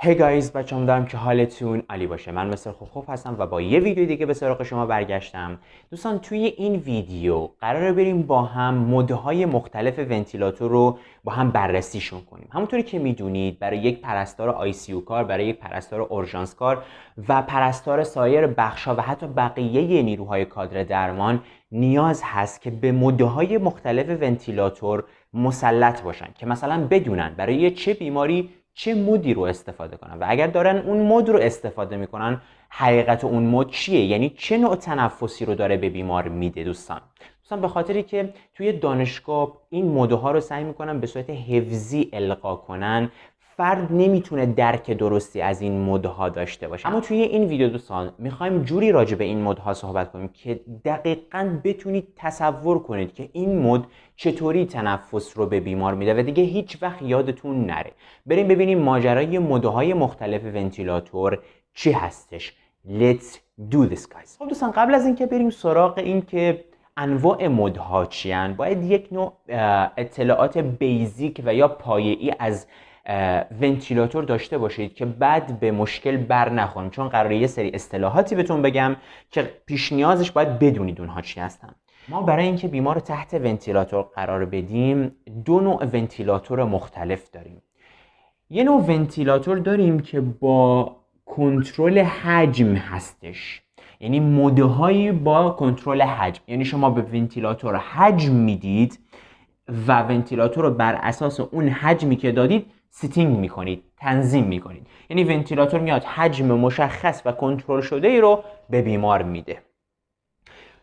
هی گایز، بچه‌ام امیدوارم که حالتون عالی باشه. من مستر خوب هستم و با یه ویدیو دیگه به سراغ شما برگشتم. دوستان، توی این ویدیو قراره بریم با هم مدهای مختلف ونتیلاتور رو با هم بررسیشون کنیم. همونطوری که میدونید برای یک پرستار آی سی یو کار، برای یک پرستار اورژانس کار و پرستار سایر بخش‌ها و حتی بقیه نیروهای کادر درمان نیاز هست که به مدهای مختلف ونتیلاتور مسلط باشن که مثلا بدونن برای چه بیماری چه مودی رو استفاده کنن و اگر دارن اون مود رو استفاده میکنن حقیقت اون مود چیه، یعنی چه نوع تنفسی رو داره به بیمار میده. دوستان به خاطری که توی دانشگاه این مودها رو سعی میکنن به صورت حفظی القا کنن، فرد نمیتونه درک درستی از این مودها داشته باشه. اما توی این ویدیو دوستان میخوایم جوری راجع به این مودها صحبت کنیم که دقیقاً بتونید تصور کنید که این مود چطوری تنفس رو به بیمار میده و دیگه هیچ وقت یادتون نره. بریم ببینیم ماجرای مودهای مختلف ونتیلاتور چی هستش. Let's do this guys. خب دوستان، قبل از اینکه بریم سراغ این که انواع مودها چیان، باید یک نوع اطلاعات بیزیک و یا پایه‌ای از ونتیلاتور داشته باشید که بعد به مشکل بر نخوریم، چون قراره یه سری اصطلاحاتی بهتون بگم که پیش نیازش باید بدونید اونها چی هستن. ما برای اینکه بیمار رو تحت ونتیلاتور قرار بدیم دو نوع ونتیلاتور مختلف داریم. یه نوع ونتیلاتور داریم که با کنترل حجم هستش، یعنی مودهایی با کنترل حجم، یعنی شما به ونتیلاتور حجم میدید و ونتیلاتور رو بر اساس اون حجمی که دادید ستینگ میکنید، تنظیم میکنید. یعنی ونتیلاتور میاد حجم مشخص و کنترل شده ای رو به بیمار میده.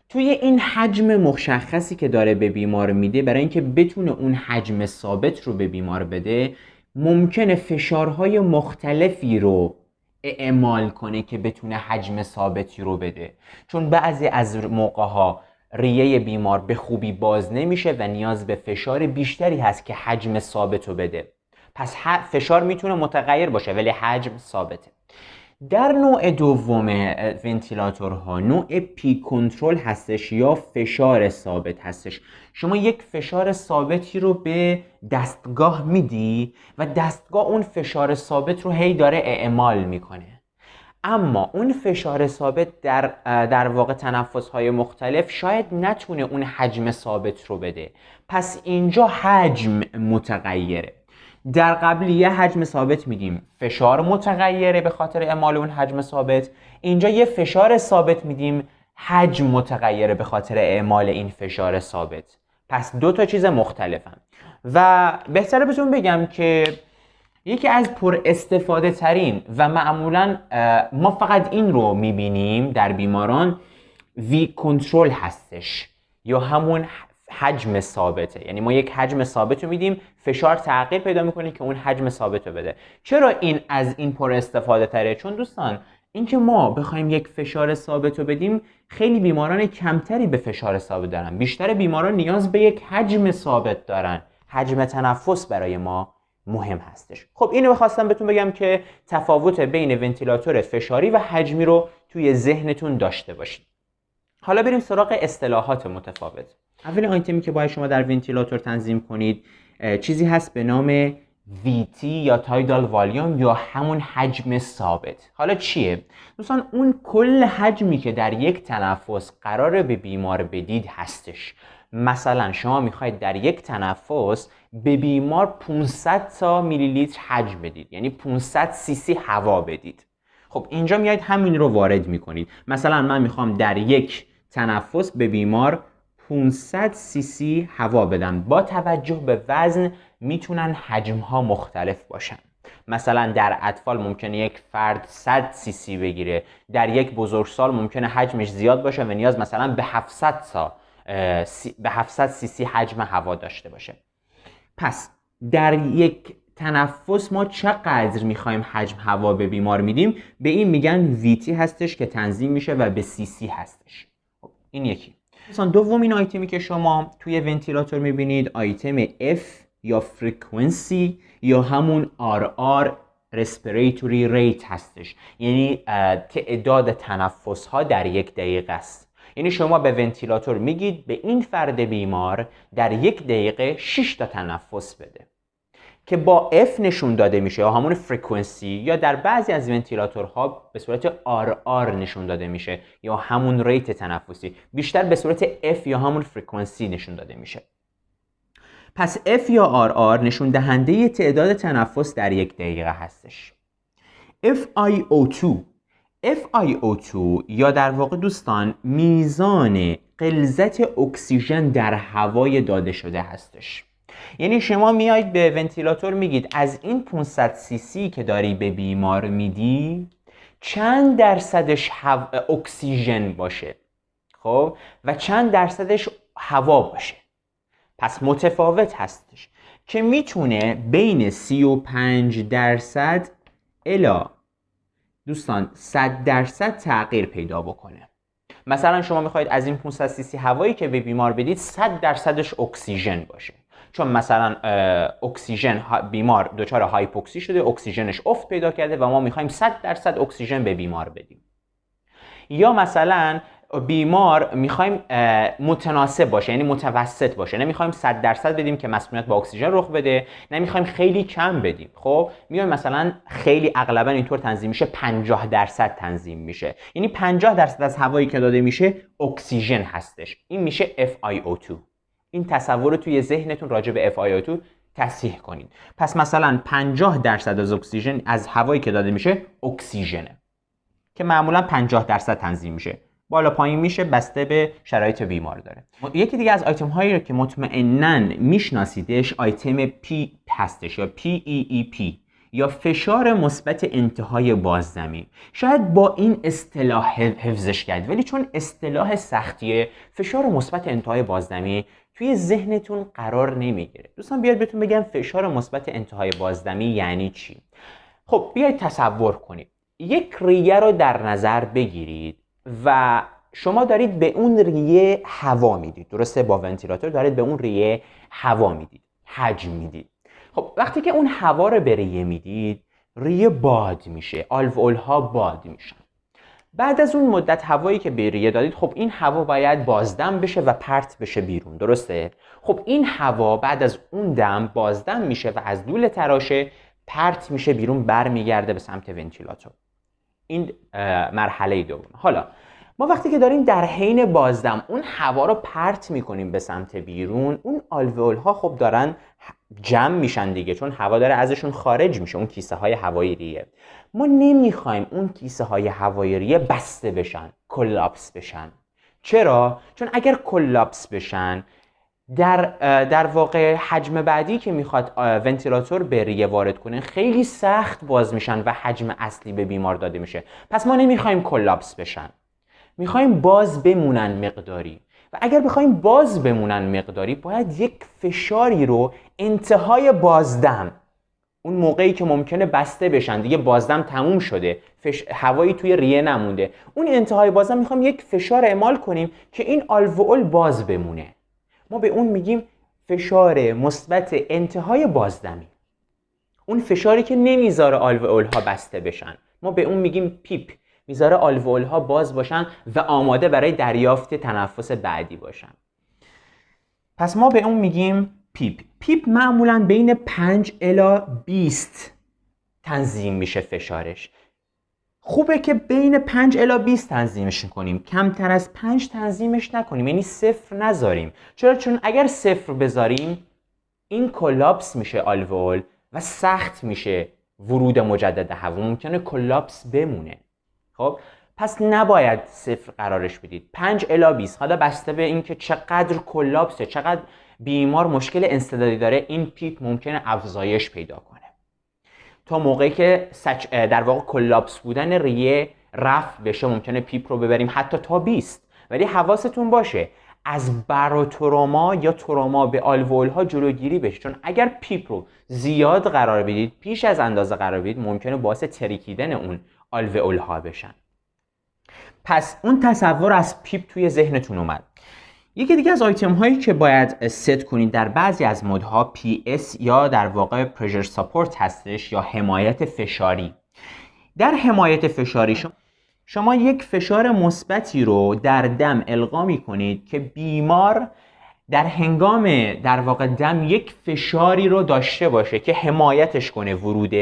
توی این حجم مشخصی که داره به بیمار میده، برای اینکه بتونه اون حجم ثابت رو به بیمار بده، ممکنه فشارهای مختلفی رو اعمال کنه که بتونه حجم ثابتی رو بده، چون بعضی از موقعها ریه بیمار به خوبی باز نمیشه و نیاز به فشار بیشتری هست که حجم ثابت رو بده. پس فشار میتونه متغیر باشه ولی حجم ثابته. در نوع دوم ونتیلاتورها نوع پی کنترل هستش یا فشار ثابت هستش. شما یک فشار ثابتی رو به دستگاه میدی و دستگاه اون فشار ثابت رو هی داره اعمال میکنه، اما اون فشار ثابت در واقع تنفس‌های مختلف شاید نتونه اون حجم ثابت رو بده. پس اینجا حجم متغیره. در قبلیه حجم ثابت میدیم، فشار متغیره به خاطر اعمال اون حجم ثابت. اینجا یه فشار ثابت میدیم، حجم متغیره به خاطر اعمال این فشار ثابت. پس دو تا چیز مختلفن و بهتره بهتون بگم که یکی از پر استفاده ترین و معمولا ما فقط این رو میبینیم در بیماران وی کنترل هستش یا همون حجم ثابته. یعنی ما یک حجم ثابت رو میدیم، فشار تغییر پیدا میکنه که اون حجم ثابت رو بده. چرا این از این پر استفاده تره؟ چون دوستان اینکه ما بخوایم یک فشار ثابت رو بدیم، خیلی بیماران کمتری به فشار ثابت دارن. بیشتر بیماران نیاز به یک حجم ثابت دارن. حجم تنفس برای ما مهم هستش. خب اینو می‌خواستم بهتون بگم که تفاوت بین ونتیلاتور فشاری و حجمی رو توی ذهنتون داشته باشید. حالا بریم سراغ اصطلاحات متفاوت. اولین آیتمی که باید شما در ونتیلاتور تنظیم کنید چیزی هست به نام VT یا تایدال والیوم یا همون حجم ثابت. حالا چیه؟ دوستان اون کل حجمی که در یک تنفس قراره به بیمار بدید هستش. مثلا شما میخواید در یک تنفس به بیمار 500 تا میلی لیتر حجم بدید، یعنی 500 سی سی هوا بدید. خب اینجا میایید همین رو وارد میکنید. مثلا من میخوام در یک تنفس به بیمار 500 سی سی هوا بدم. با توجه به وزن میتونن حجمها مختلف باشن. مثلا در اطفال ممکنه یک فرد 100 سی سی بگیره، در یک بزرگسال ممکنه حجمش زیاد باشه و نیاز مثلا به 700 سی سی حجم هوا داشته باشه. پس در یک تنفس ما چقدر میخوایم حجم هوا به بیمار میدیم؟ به این میگن VT هستش که تنظیم میشه و به CC هستش. این یکی. مثلا دومین آیتمی که شما توی ونتیلاتور میبینید آیتم F یا فرکانسی یا همون RR respiratory rate هستش، یعنی تعداد تنفس ها در یک دقیقه است. یعنی شما به ونتیلاتور میگید به این فرد بیمار در یک دقیقه 6 تا تنفس بده. که با F نشون داده میشه یا همون فرکانسی، یا در بعضی از ونتیلاتورها به صورت RR نشون داده میشه یا همون ریت تنفسی، بیشتر به صورت F یا همون فرکانسی نشون داده میشه. پس F یا RR نشون دهنده تعداد تنفس در یک دقیقه هستش. FiO2 یا در واقع دوستان میزان غلظت اکسیژن در هوای داده شده هستش. یعنی شما میایید به ونتیلاتور میگید از این 500 سی سی که داری به بیمار میدی چند درصدش اکسیژن باشه، خب، و چند درصدش هوا باشه. پس متفاوت هستش که میتونه بین 35% الی دوستان 100% تغییر پیدا بکنه. مثلا شما میخواید از این 500 سی سی هوایی که به بیمار بدید 100%ش اکسیژن باشه، چون مثلا اکسیژن بیمار دچار هایپوکسی شده، اکسیژنش افت پیدا کرده و ما میخوایم 100% اکسیژن به بیمار بدیم. یا مثلا بیمار میخوایم متناسب باشه، یعنی متوسط باشه، نمیخوایم 100% بدیم که مسمومیت با اکسیژن رخ بده، نمیخوایم خیلی کم بدیم. خب میایم مثلا خیلی اغلبا اینطور تنظیم میشه 50% تنظیم میشه، یعنی 50% از هوایی که داده میشه اکسیژن هستش. این میشه FiO2. این تصور رو توی ذهنتون راجع به FiO2 تصحیح کنید. پس مثلا 50% از اکسیژن از هوایی که داده میشه اکسیژنه که معمولا 50% تنظیم میشه، بالا پایین میشه، بسته به شرایط بیمار داره. یکی دیگه از آیتم هایی رو که مطمئناً میشناسیدش آیتم P هستش یا PEEP یا فشار مثبت انتهای بازدمی. شاید با این اصطلاح حفظش کرد، ولی چون اصطلاح سختیه فشار مثبت انتهای بازدمی توی ذهنتون قرار نمیگیره. دوستان بیاید بهتون بگم فشار مثبت انتهای بازدمی یعنی چی. خب بیاید تصور کنید یک ریه رو در نظر بگیرید و شما دارید به اون ریه هوا میدید، درسته؟ با ونتیلاتور دارید به اون ریه هوا میدید، حجم میدید. خب وقتی که اون هوا رو به ریه میدید، ریه باد میشه، آلوئول ها باد میشن. بعد از اون مدت هوایی که به ریه دادید، خب این هوا باید بازدم بشه و پرت بشه بیرون، درسته؟ خب این هوا بعد از اون دم بازدم میشه و از دول تراشه پرت میشه بیرون، برمیگرده به سمت ونتیلاتور. این مرحله دوم. حالا ما وقتی که داریم در حین بازدم اون هوا رو پرت میکنیم به سمت بیرون، اون آلوئول ها خب دارن جمع میشن دیگه، چون هوا داره ازشون خارج میشه، اون کیسه های هوایی ریه. ما نمیخوایم اون کیسه های هوایی ریه بسته بشن، کلاپس بشن. چرا؟ چون اگر کلاپس بشن در واقع حجم بعدی که میخواد ونتیلاتور به ریه وارد کنه خیلی سخت باز میشن و حجم اصلی به بیمار داده میشه. پس ما نمیخوایم کلاپس بشن، میخوایم باز بمونن مقداری. و اگر بخوایم باز بمونن مقداری باید یک فشاری رو انتهای بازدم، اون موقعی که ممکنه بسته بشن دیگه، بازدم تموم شده، هوایی توی ریه نمونده، اون انتهای بازدم میخوایم یک فشار اعمال کنیم که این آلوئول باز بمونه. ما به اون میگیم فشار مثبت انتهای بازدمی. اون فشاری که نمیذاره آلوئول ها بسته بشن، ما به اون میگیم پیپ، میذاره آلوئول ها باز باشن و آماده برای دریافت تنفس بعدی باشن. پس ما به اون میگیم پیپ. پیپ معمولا بین 5 الی 20 تنظیم میشه فشارش. خوبه که بین 5 الی 20 تنظیمش کنیم، کمتر از 5 تنظیمش نکنیم، یعنی صفر نذاریم. چرا؟ چون اگر صفر بذاریم این کلاپس میشه آلوئول و سخت میشه ورود مجدد هوا، ممکنه کلاپس بمونه. خب پس نباید صفر قرارش بدید، 5 الی 20. حالا بسته به اینکه چقدر کلاپسه، چقدر بیمار مشکل انسدادی داره، این پیپ ممکنه افزایش پیدا کنه تا موقعی که در واقع کلاپس بودن ریه رفع بشه. ممکنه پیپ رو ببریم حتی تا 20. ولی حواستون باشه از باروتروما یا تروما به آلوئول ها جلوگیری بشه، چون اگر پیپ رو زیاد قرار بدید، پیش از اندازه قرار بدید، ممکنه باعث ترکیدن اون آلوئول ها بشن. پس اون تصور از پیپ توی ذهنتون اومد. یکی دیگه از آیتم هایی که باید ست کنید در بعضی از مودها PS یا در واقع پرشر ساپورت هستش یا حمایت فشاری. در حمایت فشاری شما یک فشار مثبتی رو در دم القا می‌کنید که بیمار در هنگام در واقع دم یک فشاری رو داشته باشه که حمایتش کنه ورود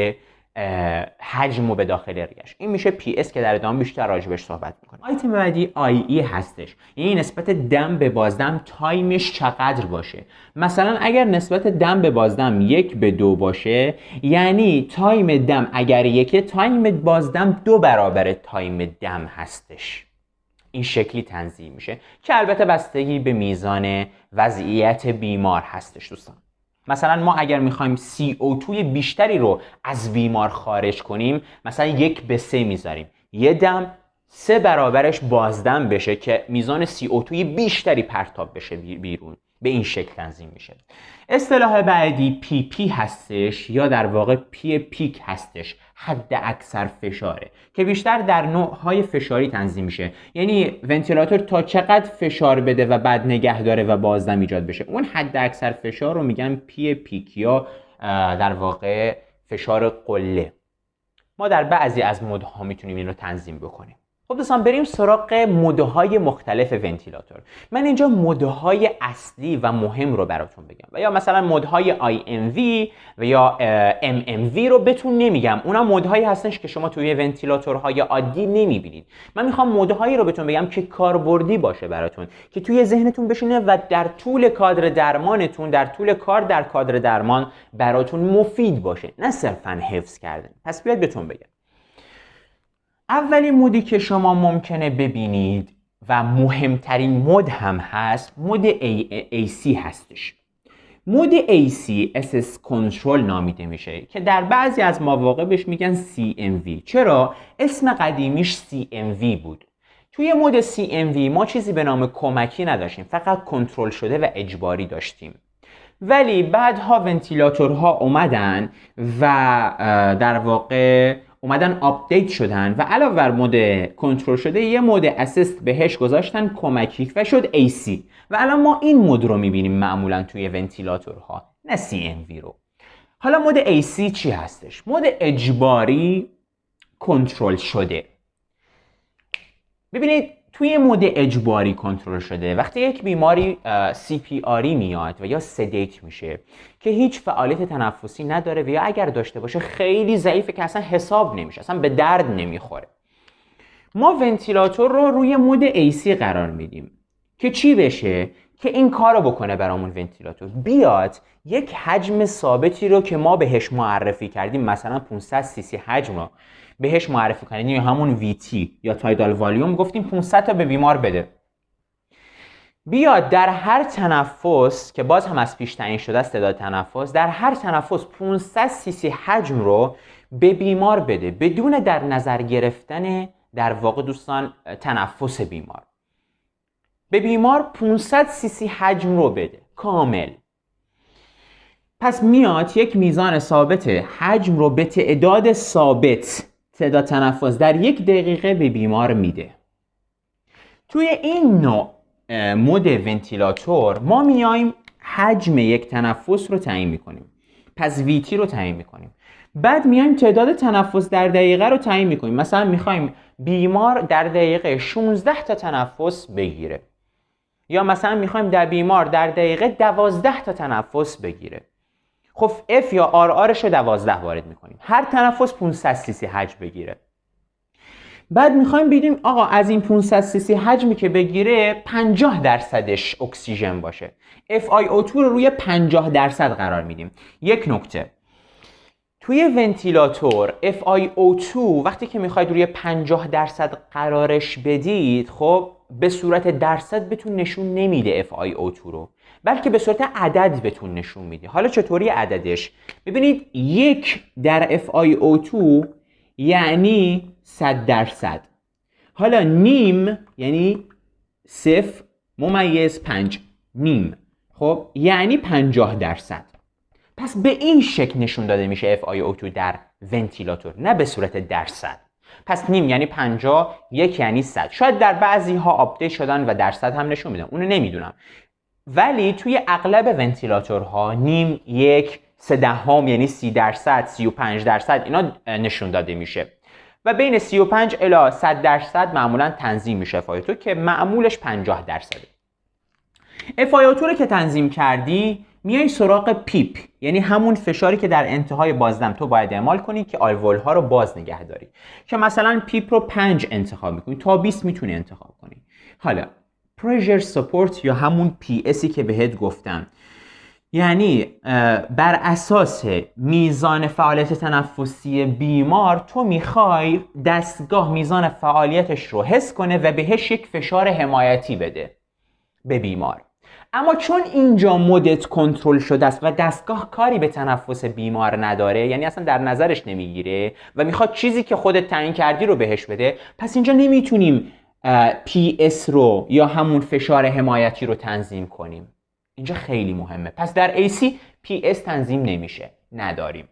حجم رو به داخل ریش. این میشه PS که در ادامه بیشتر راجبش صحبت میکنه. آیتم بعدی IE هستش، یعنی نسبت دم به بازدم تایمش چقدر باشه. مثلا اگر نسبت دم به بازدم 1:2 باشه، یعنی تایم دم اگر 1، تایم بازدم 2 برابر تایم دم هستش. این شکلی تنظیم میشه که البته بستگی به میزان وضعیت بیمار هستش دوستان. مثلا ما اگر میخوایم CO2 بیشتری رو از بیمار خارج کنیم، مثلا 1:3 میذاریم، یه دم 3 برابرش بازدم بشه که میزان CO2 بیشتری پرتاب بشه بیرون. به این شکل تنظیم میشه. اصطلاح بعدی PP هستش یا در واقع پیک هستش، حد اکثر فشاره که بیشتر در نوعهای فشاری تنظیم میشه، یعنی ونتیلاتور تا چقدر فشار بده و بعد نگه داره و بازدم ایجاد بشه. اون حد اکثر فشار رو میگن پیک یا در واقع فشار قله. ما در بعضی از مدها میتونیم این رو تنظیم بکنیم. خب دوستان بریم سراغ مدهای مختلف ونتیلاتور. من اینجا مدهای اصلی و مهم رو براتون بگم و یا مثلا مدهای IMV و یا MMV رو بهتون نمیگم، اونا مدهایی هستنش که شما توی ونتیلاتورهای عادی نمیبینید. من میخوام مدهایی رو بهتون بگم که کاربردی باشه براتون، که توی ذهنتون بشینه و در طول کادر درمانتون، در طول کار در کادر درمان براتون مفید باشه، نه صرفاً حفظ کردن. پس بیاید بهتون بگم. اولین مودی که شما ممکنه ببینید و مهمترین مود هم هست، مود AC هستش. مود AC SS کنترل نامیده میشه که در بعضی از مواقع بهش میگن CMV. چرا؟ اسم قدیمیش CMV بود. توی مود CMV ما چیزی به نام کمکی نداشتیم، فقط کنترل شده و اجباری داشتیم. ولی بعدها ونتیلاتورها اومدن و در واقع اومدن آپدیت شدن و علاوه بر مود کنترل شده یه مود اسیست بهش گذاشتن کمکی و شد AC. و الان ما این مود رو میبینیم معمولا توی ونتیلاتورها، نه CMV رو. حالا مود AC چی هستش؟ مود اجباری کنترل شده. ببینید توی مود اجباری کنترل شده وقتی یک بیماری CPR میاد و یا سدیت میشه که هیچ فعالیت تنفسی نداره و یا اگر داشته باشه خیلی ضعیفه که اصلا حساب نمیشه، اصلا به درد نمیخوره، ما ونتیلاتور رو روی مود AC قرار میدیم که چی بشه؟ که این کارو بکنه برامون ونتیلاتور، بیاد یک حجم ثابتی رو که ما بهش معرفی کردیم، مثلا 500 cc حجم رو بهش معرفی کنیم یا همون VT یا تایدال والیوم، گفتیم 500 تا به بیمار بده، بیاد در هر تنفس که باز هم از پیش تعیین شده است تعداد تنفس، در هر تنفس 500 cc حجم رو به بیمار بده بدون در نظر گرفتن در واقع دوستان تنفس بیمار. به بیمار 500 cc حجم رو بده کامل. پس میاد یک میزان ثابت حجم رو به تعداد ثابت تعداد تنفس در 1 دقیقه به بیمار میده. توی این نوع مود ونتیلاتور ما میایم حجم یک تنفس رو تعیین میکنیم، پس VT رو تعیین میکنیم، بعد میایم تعداد تنفس در دقیقه رو تعیین میکنیم. مثلا میخوایم بیمار در دقیقه 16 تا تنفس بگیره، یا مثلا میخوایم در بیمار در دقیقه 12 تا تنفس بگیره. خب F یا RRش رو 12 وارد میکنیم، هر تنفس 500 cc حجم بگیره. بعد میخوایم بگیم آقا از این 500 cc حجمی که بگیره 50% اکسیژن باشه، FiO2 رو روی 50% قرار میدیم. یک نکته توی ونتیلاتور FiO2 وقتی که میخواید روی 50% قرارش بدید، خب به صورت درصد بهتون نشون نمیده FiO2 رو، بلکه به صورت عدد بهتون نشون میده. حالا چطوری عددش؟ ببینید 1 در FiO2 یعنی 100%. حالا نیم یعنی 0.5 نیم، خب یعنی 50%. پس به این شکل نشون داده میشه FiO2 در ونتیلاتور، نه به صورت درصد. پس نیم یعنی 50، 1 یعنی 100. شاید در بعضی ها آپدیت شدن و درصد هم نشون میدن، اونو نمیدونم، ولی توی اغلب ونتیلاتورها نیم، 1، 0.3 یعنی 30%، 35% اینا نشون داده میشه و بین 35 الی 100% معمولا تنظیم میشه FiO2 که معمولش 50%. FiO2 رو که تنظیم کردی میای سراغ پیپ، یعنی همون فشاری که در انتهای بازدم تو باید اعمال کنی که آلول ها رو باز نگه داری، که مثلا پیپ رو 5 انتخاب میکنی، تا 20 میتونی انتخاب کنی. حالا پرشر سپورت یا همون PSی که بهت گفتم، یعنی بر اساس میزان فعالیت تنفسی بیمار تو میخوای دستگاه میزان فعالیتش رو حس کنه و بهش یک فشار حمایتی بده به بیمار. اما چون اینجا مدت کنترل شده است و دستگاه کاری به تنفس بیمار نداره، یعنی اصلا در نظرش نمیگیره و میخواد چیزی که خودت تعیین کردی رو بهش بده، پس اینجا نمیتونیم PS رو یا همون فشار حمایتی رو تنظیم کنیم. اینجا خیلی مهمه. پس در AC PS تنظیم نمیشه، نداریم.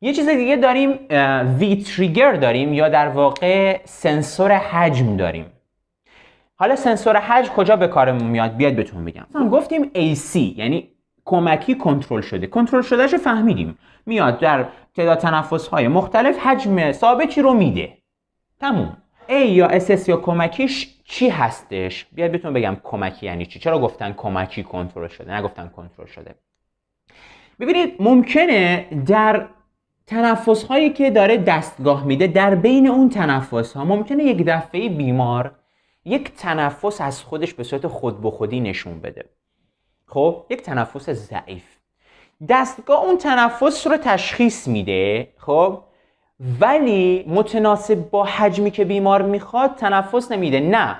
یه چیز دیگه داریم، V trigger داریم یا در واقع سنسور حجم داریم. حالا سنسور حجم کجا به کارمون میاد؟ بیاد بهتون بگم. مثلا گفتیم AC یعنی کمکی کنترل شده. کنترل شدهش فهمیدیم. میاد در تعداد تنفس‌های مختلف حجم ثابتی رو میده. تموم. A یا SS یا کمکیش چی هستش؟ بیاد بهتون بگم کمکی یعنی چی. چرا گفتن کمکی کنترل شده نگفتن کنترل شده؟ ببینید ممکنه در تنفس‌هایی که داره دستگاه میده، در بین اون تنفس‌ها ممکنه یک دفعه بیمار یک تنفس از خودش به صورت خود به خودی نشون بده. خب یک تنفس ضعیف، دستگاه اون تنفس رو تشخیص میده، خب ولی متناسب با حجمی که بیمار میخواد تنفس نمیده. نه،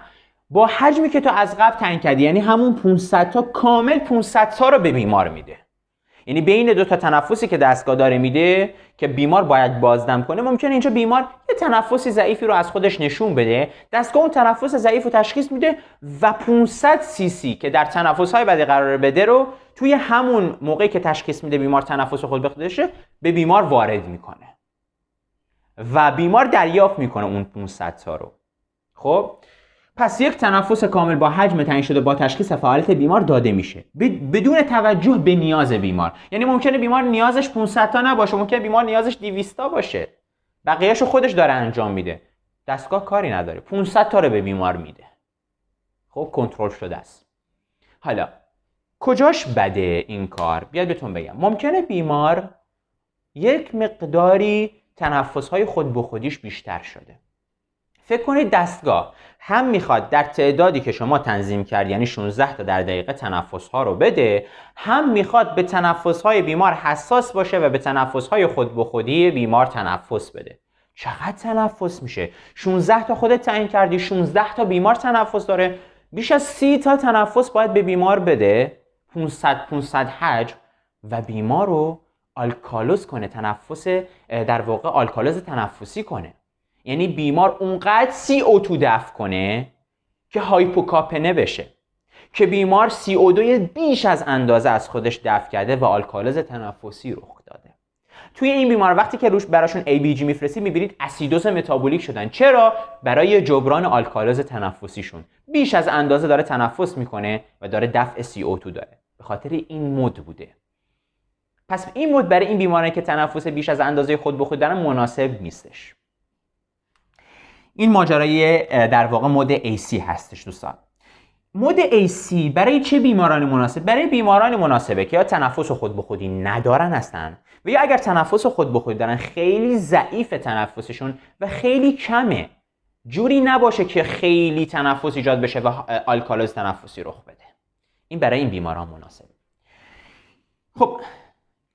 با حجمی که تو از قبل تعیین کردی، یعنی همون 500 تا کامل 500 تا رو به بیمار میده. یعنی بین دو تا تنفسی که دستگاه داره میده که بیمار باید بازدم کنه، ممکنه اینجا بیمار یه تنفسی ضعیفی رو از خودش نشون بده، دستگاه اون تنفس ضعیف رو تشخیص میده و 500 cc که در تنفس‌های بعدی قرار بده رو توی همون موقعی که تشخیص میده بیمار تنفس خود به خودشه به بیمار وارد میکنه و بیمار دریافت میکنه اون 500 تا رو. خب پس یک تنفس کامل با حجم تعیین شده با تشخیص فعالیت بیمار داده میشه بدون توجه به نیاز بیمار. یعنی ممکنه بیمار نیازش 500 تا نباشه، ممکنه بیمار نیازش 200 تا باشه، بقیه‌اشو خودش داره انجام میده، دستگاه کاری نداره، 500 تا رو به بیمار میده. خب کنترل شده است. حالا کجاش بده این کار؟ بیاد بهتون بگم. ممکنه بیمار یک مقداری تنفس‌های خود به خودیش بیشتر شده. فکر کنید دستگاه هم میخواد در تعدادی که شما تنظیم کرد، یعنی 16 تا در دقیقه تنفس‌ها رو بده، هم میخواد به تنفس‌های بیمار حساس باشه و به تنفس‌های خود به خودی بیمار تنفس بده. چقدر تنفس میشه؟ 16 تا خودت تعیین کردی، 16 تا بیمار تنفس داره، بیش از 30 تا تنفس باید به بیمار بده، 500 حجم، و بیمار رو آلکالوز کنه، تنفس در واقع آلکالوز تنفسی کنه. یعنی بیمار اونقدر CO2 دفع کنه که هایپوکاپنه بشه، که بیمار CO2 بیش از اندازه از خودش دفع کرده و آلکالوز تنفسی رخ داده. توی این بیمار وقتی که روش براشون ABG میفرستی میبینید اسیدوز متابولیک شدن. چرا؟ برای جبران آلکالوز تنفسیشون بیش از اندازه داره تنفس میکنه و داره دفع CO2 داره، به خاطر این مود بوده. پس این مود برای این بیمارانی که تنفس بیش از اندازه خود به خود دارن مناسب نیستش. این ماجرای در واقع مود AC هستش دوستان. مود AC برای چه بیمارانی مناسب؟ برای بیمارانی مناسبه که یا تنفس خود به خودی ندارن هستن و یا اگر تنفس خود به خودی دارن خیلی ضعیف تنفسشون و خیلی کمه، جوری نباشه که خیلی تنفس ایجاد بشه و آلکالوز تنفسی رخ بده. این برای این بیماران مناسبه. خب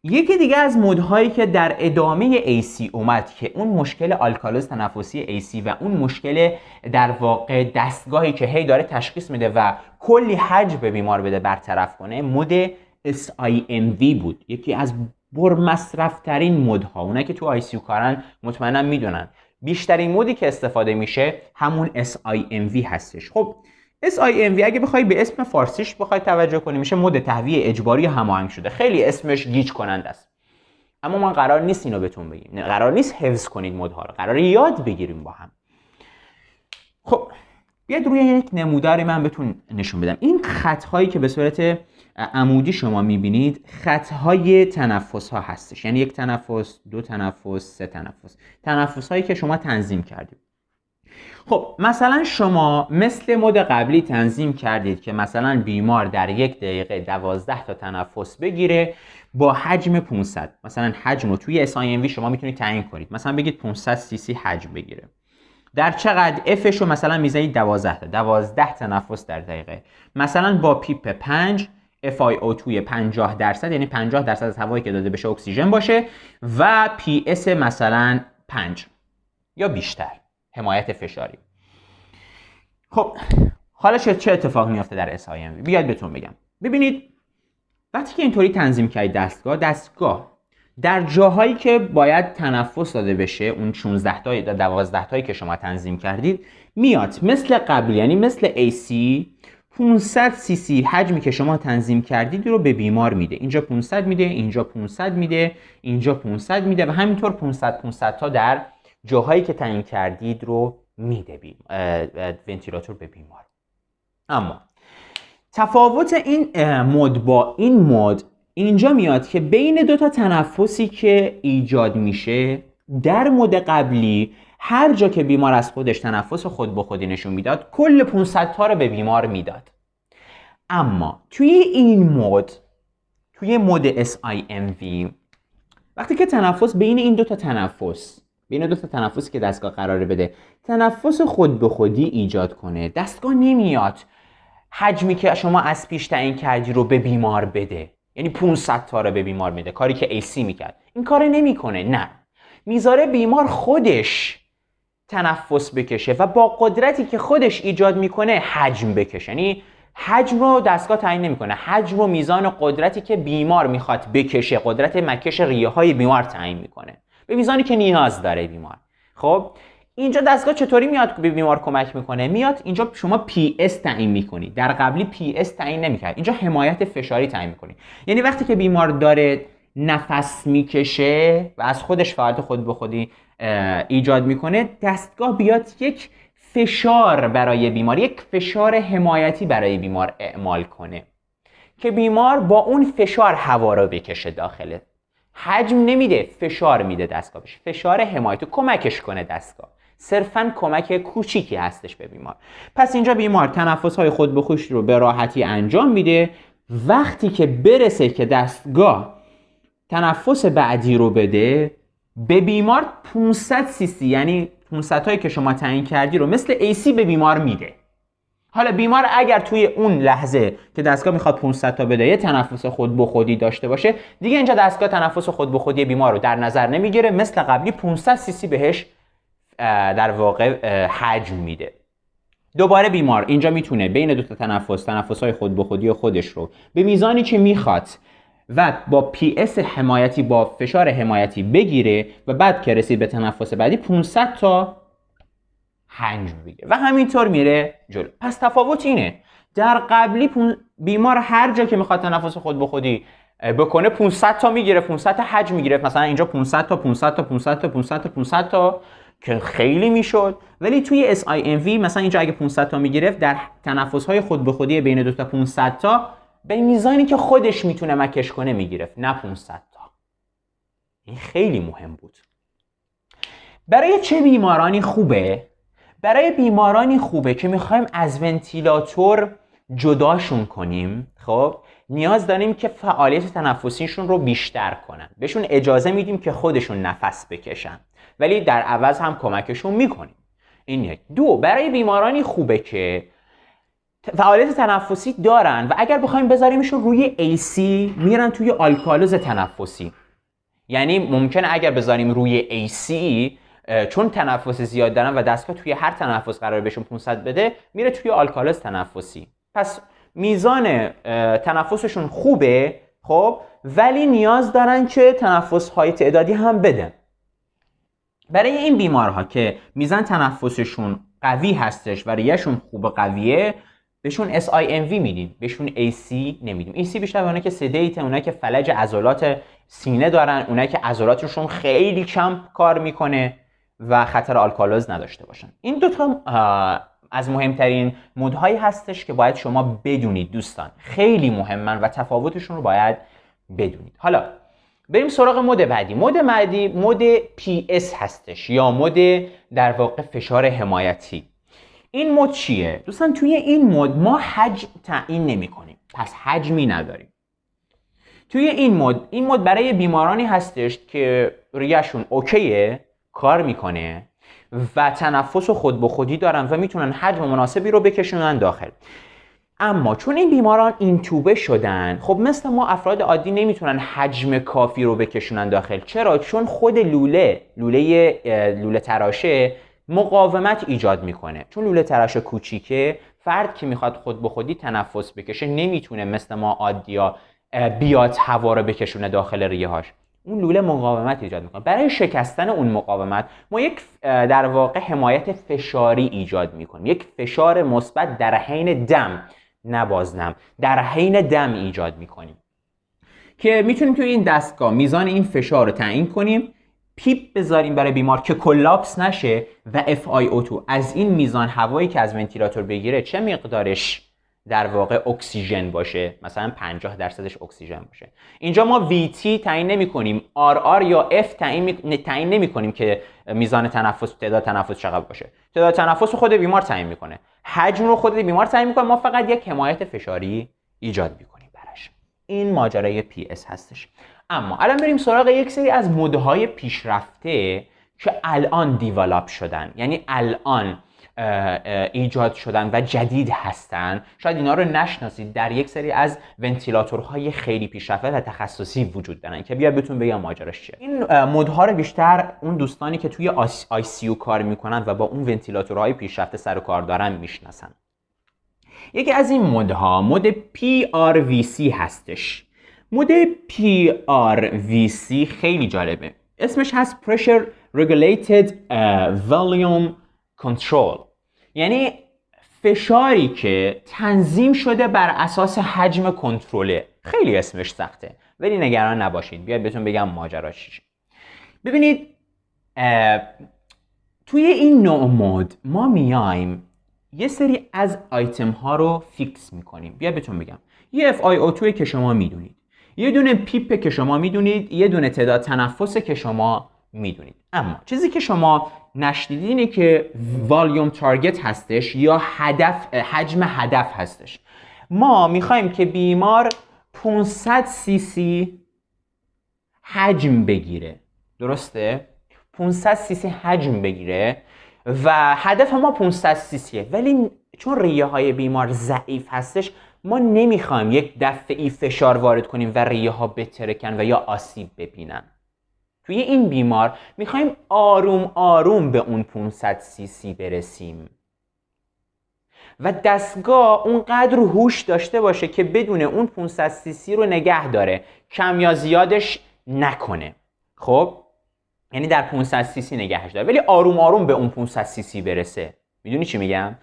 یکی دیگه از مودهایی که در ادامه AC اومد که اون مشکل آلکالوز تنفسی AC و اون مشکل در واقع دستگاهی که هی داره تشخیص میده و کلی حجم به بیمار بده برطرف کنه، مود SIMV بود. یکی از پرمصرف‌ترین مودها، اونایی که تو ICU کارن مطمئنا میدونن بیشترین مودی که استفاده میشه همون SIMV هستش. خب SIMV اگه بخوای به اسم فارسیش بخوای توجه کنی میشه مود تهویه اجباری هماهنگ شده. خیلی اسمش گیج کننده است، اما من قرار نیست اینو بهتون بگیم، قرار نیست حفظ کنید مودها رو، قرار یاد بگیریم با هم. خب بیاید روی یک نموداری من بهتون نشون بدم. این خط‌هایی که به صورت عمودی شما میبینید خط‌های تنفس ها هستش، یعنی یک تنفس، دو تنفس، سه تنفس، تنفس هایی که شما تنظیم کردید. خب مثلا شما مثل مد قبلی تنظیم کردید که مثلا بیمار در 1 دقیقه 12 تا تنفس بگیره با حجم 500. مثلا حجم رو توی SIMV شما میتونید تعیین کنید، مثلا بگید 500 cc حجم بگیره. در چقدر؟ Fش رو مثلا میذارید 12 تنفس در دقیقه. مثلا با پیپ 5 FiO2 50%، یعنی 50% از هوایی که داده بشه اکسیژن باشه و PS مثلا 5 یا بیشتر، حمایت فشاری. خب حالا چه اتفاق میفته در SIMV؟ بیاید بهتون بگم. ببینید وقتی که اینطوری تنظیم کردید دستگاه در جاهایی که باید تنفس داده بشه، اون 16 تا یا 12 تایی که شما تنظیم کردید، میاد مثل قبل، یعنی مثل AC 500 cc حجمی که شما تنظیم کردید رو به بیمار میده. اینجا 500 میده، اینجا 500 میده، اینجا 500 میده و همینطور 500 تا در جاهایی که تعیین کردید رو میده ونتیلاتور به بیمار. اما تفاوت این مد با این مد اینجا میاد که بین 2 تا تنفسی که ایجاد میشه در مد قبلی، هر جا که بیمار از خودش تنفس خود به خودی نشون میداد کل 500 تا رو به بیمار میداد. اما توی این مد، توی مد SIMV، وقتی که تنفس بین این 2 تا تنفسی که دستگاه قراره بده تنفس خود به خودی ایجاد کنه، دستگاه نمیاد حجمی که شما از پیش تعیین کردی رو به بیمار بده، یعنی 500 تا رو به بیمار میده، کاری که AC میکرد. این کار نمیکنه، نه، میذاره بیمار خودش تنفس بکشه و با قدرتی که خودش ایجاد میکنه حجم بکشه. یعنی حجم رو دستگاه تعیین نمیکنه، حجم و میزان قدرتی که بیمار میخواد بکشه، قدرت مکش ریه های بیمار تعیین میکنه به میزانی که نیاز داره بیمار. خب اینجا دستگاه چطوری میاد به بیمار کمک میکنه؟ میاد اینجا شما PS تعیین میکنید، در قبلی PS تعیین نمیکرد، اینجا حمایت فشاری تعیین میکنید. یعنی وقتی که بیمار داره نفس میکشه و از خودش فعالیت خود به خودی ایجاد میکنه، دستگاه بیاد یک فشار برای بیمار، یک فشار حمایتی برای بیمار اعمال کنه که بیمار با اون فشار هوا رو بکشه داخله. حجم نمیده، فشار میده دستگاه بشه، فشار حمایتی کمکش کنه دستگاه، صرفاً کمک کوچیکی هستش به بیمار. پس اینجا بیمار تنفس‌های خود به خود رو به راحتی انجام میده. وقتی که برسه که دستگاه تنفس بعدی رو بده به بیمار 500 cc، یعنی 500 تایی که شما تعیین کردی رو مثل AC به بیمار میده. حالا بیمار اگر توی اون لحظه که دستگاه میخواد 500 تا بده یه تنفس خود به خودی داشته باشه، دیگه اینجا دستگاه تنفس خود به خودی بیمار رو در نظر نمیگیره، مثل قبلی 500 cc بهش در واقع حجم میده. دوباره بیمار اینجا میتونه بین 2 تا تنفس‌های خود به خودی خودش رو به میزانی که میخواد و با PS حمایتی، با فشار حمایتی بگیره و بعد که رسید به تنفس بعدی 500 تا حجم بگیره و همینطور میره جلو. پس تفاوت اینه، در قبلی بیمار هر جا که میخواد تنفس خود به خودی بکنه 500 تا میگیره، 500 تا حجم میگیره، مثلا اینجا 500 تا 500 تا 500 تا 500 تا 500 تا که خیلی میشد. ولی توی SIMV مثلا اینجا اگه 500 تا میگرفت، در تنفس‌های خود به خودی بین 2 تا 500 تا به میزانی که خودش میتونه مکش کنه میگرفت، نه 500 تا. این خیلی مهم بود. برای چه بیمارانی خوبه؟ برای بیمارانی خوبه که میخوایم از ونتیلاتور جداشون کنیم. خب نیاز داریم که فعالیت تنفسیشون رو بیشتر کنن، بهشون اجازه میدیم که خودشون نفس بکشن ولی در عوض هم کمکشون میکنیم. این یک. دو، برای بیمارانی خوبه که فعالیت تنفسی دارن و اگر بخوایم بذاریمشون روی AC میرن توی آلکالوز تنفسی. یعنی ممکنه اگر بذاریم روی AC چون تنفس زیاد دارن و دستگاه توی هر تنفس قرار بهشون 500 بده، میره توی آلکالوز تنفسی. پس میزان تنفسشون خوبه، خب، ولی نیاز دارن که تنفس‌های تعدادی هم بدن. برای این بیمارها که میزان تنفسشون قوی هستش و ریهشون خوب و قویه، بهشون SIMV میدیم، بهشون AC نمیدیم. AC بیشتر به اونایی که سدیت، اونایی که فلج عضلات سینه دارن، اونایی که عضلاتشون خیلی کم کار میکنه و خطر آلکالوز نداشته باشن. این دوتا از مهمترین مودهایی هستش که باید شما بدونید دوستان، خیلی مهمن و تفاوتشون رو باید بدونید. حالا بریم سراغ مود بعدی. مود PS هستش یا مود در واقع فشار حمایتی. این مود چیه؟ دوستان توی این مود ما حجم تعیین نمی کنیم، پس حجمی نداریم. توی این مود برای بیمارانی هستش که ریهشون اوکیه، کار میکنه و تنفس خود به خودی دارن و میتونن حجم مناسبی رو بکشونن داخل. اما چون این بیماران اینتوبه شدن، خب مثل ما افراد عادی نمیتونن حجم کافی رو بکشونن داخل. چرا؟ چون خود لوله تراشه مقاومت ایجاد میکنه. چون لوله تراشه کوچیکه، فرد که میخواد خود به خودی تنفس بکشه نمیتونه مثل ما عادیا بیاد هوا رو بکشونه داخل ریه‌هاش. اون لوله مقاومت ایجاد میکنه. برای شکستن اون مقاومت ما یک در واقع حمایت فشاری ایجاد میکنیم، یک فشار مثبت در حین دم، نه بازنم، در حین دم ایجاد میکنیم که میتونیم توی این دستگاه میزان این فشار رو تعیین کنیم، پیپ بذاریم برای بیمار که کلاپس نشه و FiO2 از این میزان هوایی که از ونتیلاتور بگیره چه مقدارش در واقع اکسیژن باشه، مثلا 50% اکسیژن باشه. اینجا ما VT تعیین نمی کنیم، RR یا F تعیین نمی کنیم که میزان تنفس، تعداد تنفس چقدر باشه. تعداد تنفس رو خود بیمار تعیین میکنه، حجم رو خود بیمار تعیین میکنه، ما فقط یک حمایت فشاری ایجاد میکنیم براش. این ماجرای PS هستش. اما الان بریم سراغ یک سری از مدهای پیشرفته که الان دیولاپ شدن، یعنی الان ایجاد شدن و جدید هستن. شاید اینا رو نشناسید، در یک سری از ونتیلاتورهای خیلی پیشرفته و تخصصی وجود دارن که بیا بهتون بگم ماجراش چیه. این مدها رو بیشتر اون دوستانی که توی ICU کار میکنن و با اون ونتیلاتورهای پیشرفته سر و کار دارن میشناسن. یکی از این مدها مد PRVC هستش. مد PRVC خیلی جالبه. اسمش هست Pressure Regulated Volume Control، یعنی فشاری که تنظیم شده بر اساس حجم کنترله. خیلی اسمش سخته ولی نگران نباشید، بیاید بهتون بگم ماجراش چیه. ببینید توی این نوع مود ما میایم یه سری از آیتم ها رو فیکس میکنیم. بیاید بهتون بگم یه FiO2 که شما میدونید، یه دونه پیپ که شما میدونید، یه دونه تعداد تنفس که شما میدونید. اما چیزی که شما نشنیدید اینه که والیوم تارگت هستش یا حجم هدف هستش. ما میخوایم که بیمار 500 سی سی حجم بگیره، درسته؟ 500 سی سی حجم بگیره و هدف ما 500 سی سیه، ولی چون ریه های بیمار ضعیف هستش ما نمیخوایم یک دفعی فشار وارد کنیم و ریه ها بترکن و یا آسیب ببینن. توی این بیمار میخوایم آروم آروم به اون 500 سی سی برسیم و دستگاه اونقدر هوش داشته باشه که بدون اون 500 سی سی رو نگه داره، کم یا زیادش نکنه. خب یعنی در 500 سی سی نگهش داره ولی آروم آروم به اون 500 سی سی برسه. میدونی چی میگم؟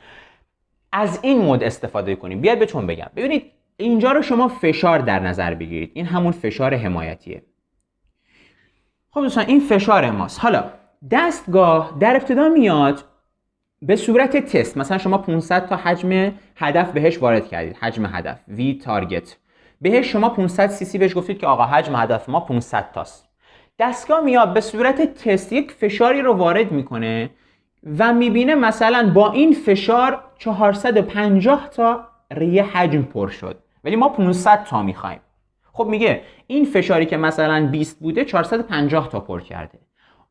از این مود استفاده کنیم. بیاید بهتون بگم. ببینید اینجا رو شما فشار در نظر بگیرید، این همون فشار حمایتیه. خب دوستان این فشار ماست. حالا دستگاه در ابتدا میاد به صورت تست، مثلا شما 500 تا حجم هدف بهش وارد کردید، حجم هدف V تارگت بهش شما 500 سی سی بهش گفتید که آقا حجم هدف ما 500 تاست. دستگاه میاد به صورت تست یک فشاری رو وارد میکنه و میبینه مثلا با این فشار 450 تا ریه حجم پر شد ولی ما 500 تا میخوایم. خب میگه این فشاری که مثلا 20 بوده 450 تا پر کرده.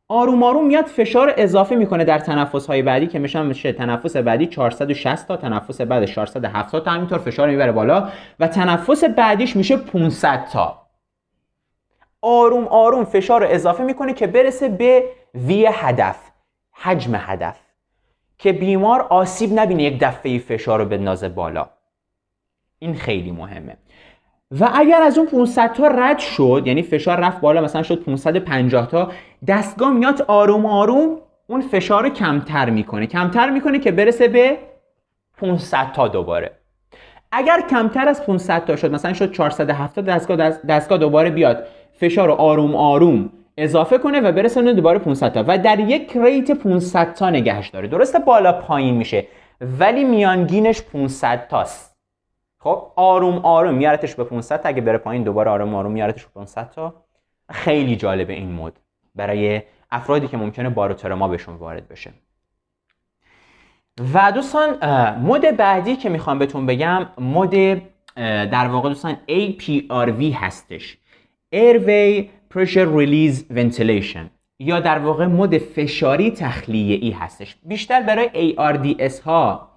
آروم آروم میاد فشار اضافه میکنه در تنفس‌های بعدی که میشه تنفس بعدی 460 تا، تنفس بعدش 470 تا، همینطور فشار میبره بالا و تنفس بعدیش میشه 500 تا. آروم آروم فشار رو اضافه میکنه که برسه به وی هدف، حجم هدف، که بیمار آسیب نبینه یک دفعه فشار رو بندازه بالا. این خیلی مهمه. و اگر از اون 500 تا رد شد، یعنی فشار رفت بالا مثلا شد 550 تا، دستگاه میاد آروم آروم اون فشار رو کمتر میکنه که برسه به 500 تا دوباره. اگر کمتر از 500 تا شد، مثلا شد 470، دستگاه دوباره بیاد فشار رو آروم آروم اضافه کنه و برسونه دوباره 500 تا و در یک ریت 500 تا نگهش داره. درسته بالا پایین میشه ولی میانگینش 500 تاست. خب آروم آروم میارتش به 500 تا، اگه بره پایین دوباره آروم آروم میارتش به 500 تا. خیلی جالبه این مود برای افرادی که ممکنه باروتراما بهشون وارد بشه. و دوستان مود بعدی که میخوام بهتون بگم مود در واقع دوستان APRV هستش، Airway Pressure Release Ventilation، یا در واقع مود فشاری تخلیه‌ای هستش. بیشتر برای ARDS ها،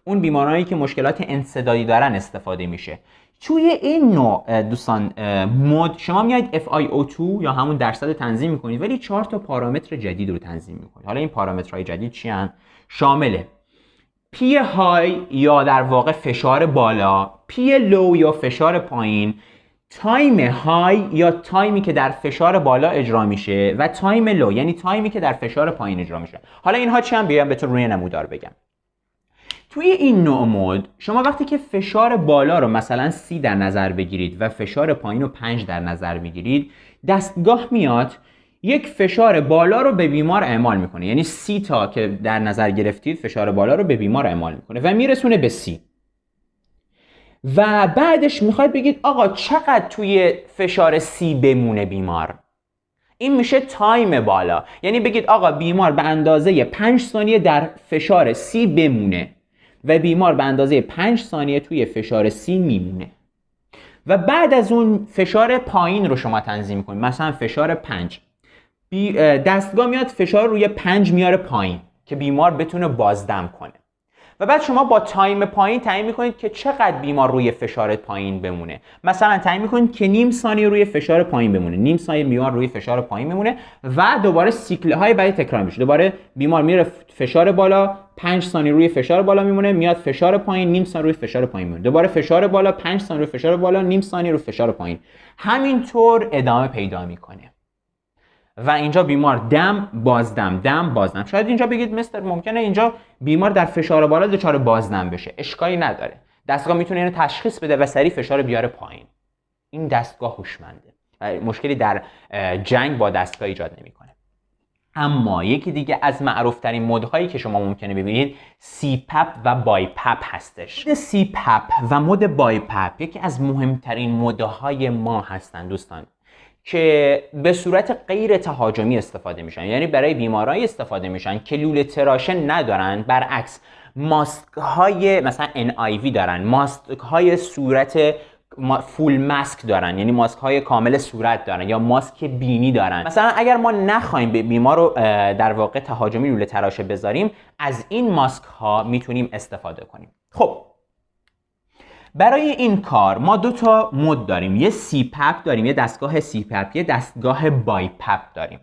اون بیمارانی که مشکلات انسدادی دارن استفاده میشه. توی این نوع دوستان مود شما میاید FiO2 یا همون درصد تنظیم میکنید، ولی 4 تا پارامتر جدید رو تنظیم میکنید. حالا این پارامترهای جدید چی هستن؟ شامله پی های یا در واقع فشار بالا، پی لو یا فشار پایین، تایم های یا تایمی که در فشار بالا اجرا میشه و تایم لو یعنی تایمی که در فشار پایین اجرا میشه. حالا اینها چی هم بیام بهتون روی نمودار بگم. توی این نوع مود شما وقتی که فشار بالا رو مثلا 30 در نظر بگیرید و فشار پایین رو 5 در نظر بگیرید، دستگاه میاد یک فشار بالا رو به بیمار اعمال میکنه، یعنی 30 تا که در نظر گرفتید فشار بالا رو به بیمار اعمال میکنه و میرسونه به 30. و بعدش میخواید بگید آقا چقدر توی فشار 30 بمونه بیمار؟ این میشه تایم بالا، یعنی بگید آقا بیمار به اندازه 5 ثانیه در فشار 30 بمونه و بیمار به اندازه 5 ثانیه توی فشار 30 میمونه. و بعد از اون فشار پایین رو شما تنظیم کنید، مثلا فشار 5. دستگاه میاد فشار روی 5 میاره پایین که بیمار بتونه بازدم کنه. و بعد شما با تایم پایین تعیین میکنید که چقدر بیمار روی فشار پایین بمونه. مثلا تعیین میکنید که نیم ثانیه روی فشار پایین بمونه، نیم ثانیه بیمار روی فشار پایین بمونه و دوباره سیکل های بعدی تکرار میشه. دوباره بیمار میره فشار بالا، 5 ثانیه روی فشار بالا میمونه، میاد فشار پایین، نیم ثانیه روی فشار پایین میمونه، دوباره فشار بالا، 5 ثانیه روی فشار بالا، نیم ثانیه روی فشار پایین. همینطور ادامه پیدا میکنه. و اینجا بیمار دم بازدم دم بازدم. شاید اینجا بگید مستر ممکنه اینجا بیمار در فشار بالا دچار بازدم بشه. اشکالی نداره، دستگاه میتونه اینو تشخیص بده و سریع فشار بیاره پایین. این دستگاه هوشمنده، مشکلی در جنگ با دستگاه ایجاد نمیکنه. اما یکی دیگه از معروفترین مودهایی که شما ممکنه ببینید CPAP و BiPAP هستش. CPAP و مود BiPAP یکی از مهمترین مودهای ما هستن دوستان، که به صورت غیر تهاجمی استفاده میشن، یعنی برای بیمارایی استفاده میشن که لوله تراشه ندارن. برعکس ماسک های مثلا NIV دارن، ماسک های صورت فول ماسک دارن، یعنی ماسک های کامل صورت دارن، یا ماسک بینی دارن. مثلا اگر ما نخوایم به بیمار رو در واقع تهاجمی لوله تراشه بذاریم، از این ماسک ها میتونیم استفاده کنیم. خب برای این کار ما 2 تا مود داریم، یه CPAP داریم، یه دستگاه CPAP، یه دستگاه BiPAP داریم.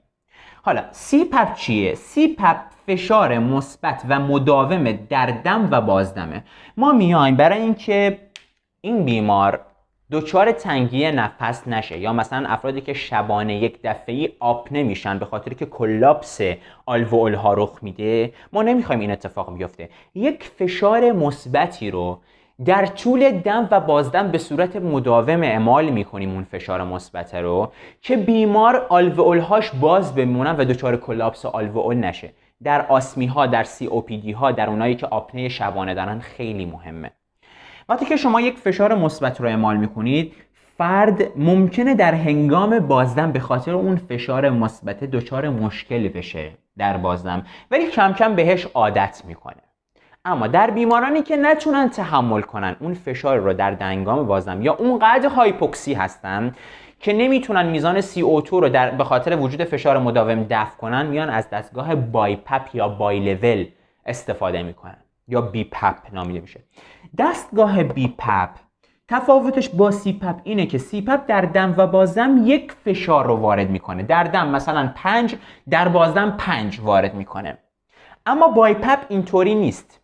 حالا CPAP چیه؟ CPAP فشار مثبت و مداوم در دم و بازدمه. ما میایم برای اینکه این بیمار دچار تنگی نفس نشه، یا مثلا افرادی که شبانه یک دفعه‌ای آپنه میشن به خاطر که کلاپس آلوئول ها رخ میده، ما نمیخوایم این اتفاق بیفته. یک فشار مثبتی رو در طول دم و بازدم به صورت مداوم اعمال میکنیم اون فشار مثبت رو، که بیمار آلوئول‌هاش باز بمونن و دچار کلاپس آلوئول نشه. در آسمی ها، در COPD ها، در اونایی که آپنه شبانه دارن خیلی مهمه. وقتی که شما یک فشار مثبت رو اعمال میکنید، فرد ممکنه در هنگام بازدم به خاطر اون فشار مثبت دچار مشکل بشه در بازدم، ولی کم کم بهش عادت میکنه. اما در بیمارانی که نتونن تحمل کنن اون فشار رو در هنگام بازدم، یا اونقدر هایپوکسی هستن که نمیتونن میزان CO2 رو به خاطر وجود فشار مداوم دفع کنن، میان از دستگاه BiPAP یا بایلول استفاده میکنن، یا BiPAP نامیده میشه. دستگاه BiPAP تفاوتش با CPAP اینه که CPAP در دم و بازدم یک فشار رو وارد میکنه، در دم مثلا 5، در بازدم 5 وارد میکنه. اما BiPAP اینطوری نیست.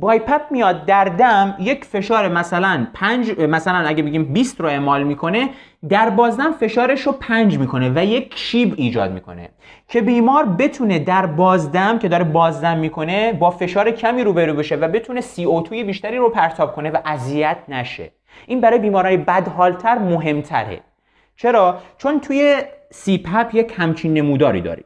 BiPAP میاد در دم یک فشار مثلا 5، مثلا اگه بگیم 20 رو اعمال میکنه، در بازدم فشارش رو 5 میکنه و یک شیب ایجاد میکنه که بیمار بتونه در بازدم که داره بازدم میکنه با فشار کمی روبرو بشه و بتونه CO2 بیشتری رو پرتاب کنه و اذیت نشه. این برای بیمارای بدحالتر مهمتره. چرا؟ چون توی CPAP یک همچین نموداری داریم.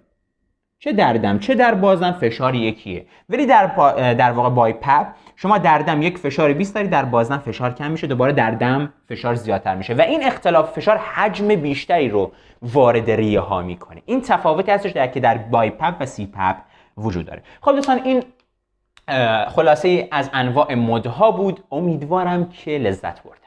چه در دم چه در بازدم فشار یکیه، ولی در واقع بای پپ شما در دم یک فشار 20 داری، در بازدم فشار کم میشه، دوباره در دم فشار زیادتر میشه و این اختلاف فشار حجم بیشتری رو وارد ریه ها میکنه. این تفاوت هستش که در بای پپ و سی پپ وجود داره. خب دوستان این خلاصه از انواع مدها بود. امیدوارم که لذت برده